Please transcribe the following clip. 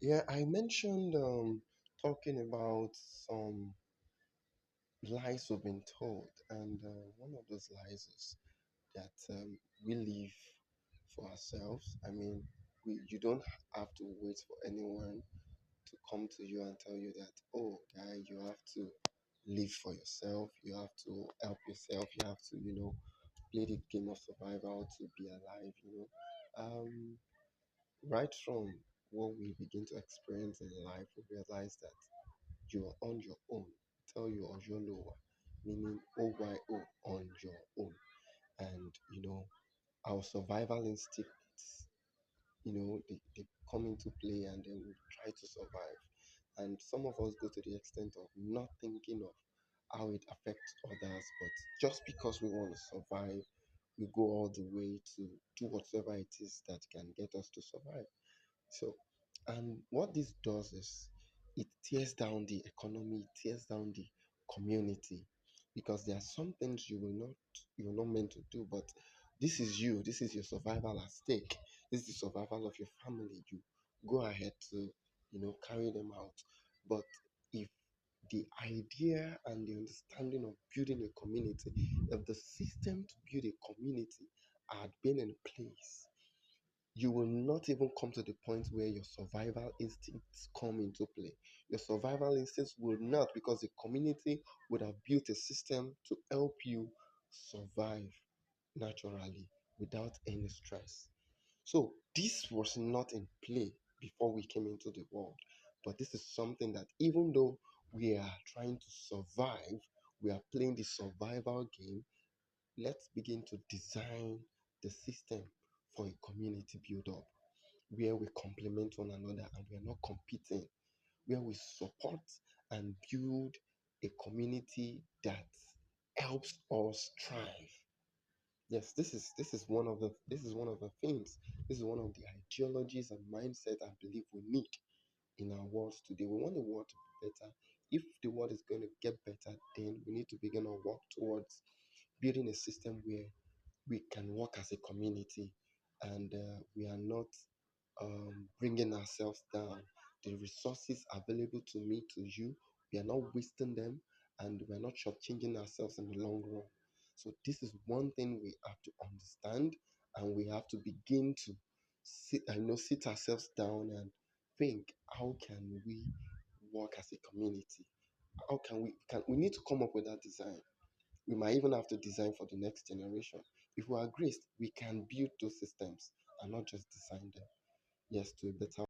Yeah, I mentioned talking about some lies we've been told, and one of those lies is that we live for ourselves. I mean, you don't have to wait for anyone to come to you and tell you that, oh, guy, you have to live for yourself, you have to help yourself, you have to, play the game of survival to be alive, right from what we begin to experience in life, we realize that you are on your own. Tell you Ojolowa, meaning OYO, on your own. And our survival instincts, they come into play and then we try to survive. And some of us go to the extent of not thinking of how it affects others, but just because we want to survive, we go all the way to do whatever it is that can get us to survive. So, and what this does is it tears down the economy, it tears down the community, because there are some things you're not meant to do, but this is your survival at stake. This is the survival of your family. You go ahead to, carry them out. But if the idea and the understanding of building a community, if the system to build a community had been in place, you will not even come to the point where your survival instincts come into play. Your survival instincts will not, because the community would have built a system to help you survive naturally without any stress. So, this was not in play before we came into the world. But this is something that, even though we are trying to survive, we are playing the survival game. Let's begin to design the system for a community build up where we complement one another and we are not competing, where we support and build a community that helps us thrive. Yes, this is one of the things. This is one of the ideologies and mindset I believe we need in our world today. We want the world to be better. If the world is going to get better, then we need to begin to work towards building a system where we can work as a community and we are not bringing ourselves down. The resources available to me, to you, we are not wasting them and we are not shortchanging ourselves in the long run. So, this is one thing we have to understand and we have to begin to sit ourselves down and think, how can we work as a community? How we need to come up with that design. We might even have to design for the next generation. If we are graced, we can build those systems and not just design them. Yes, to a better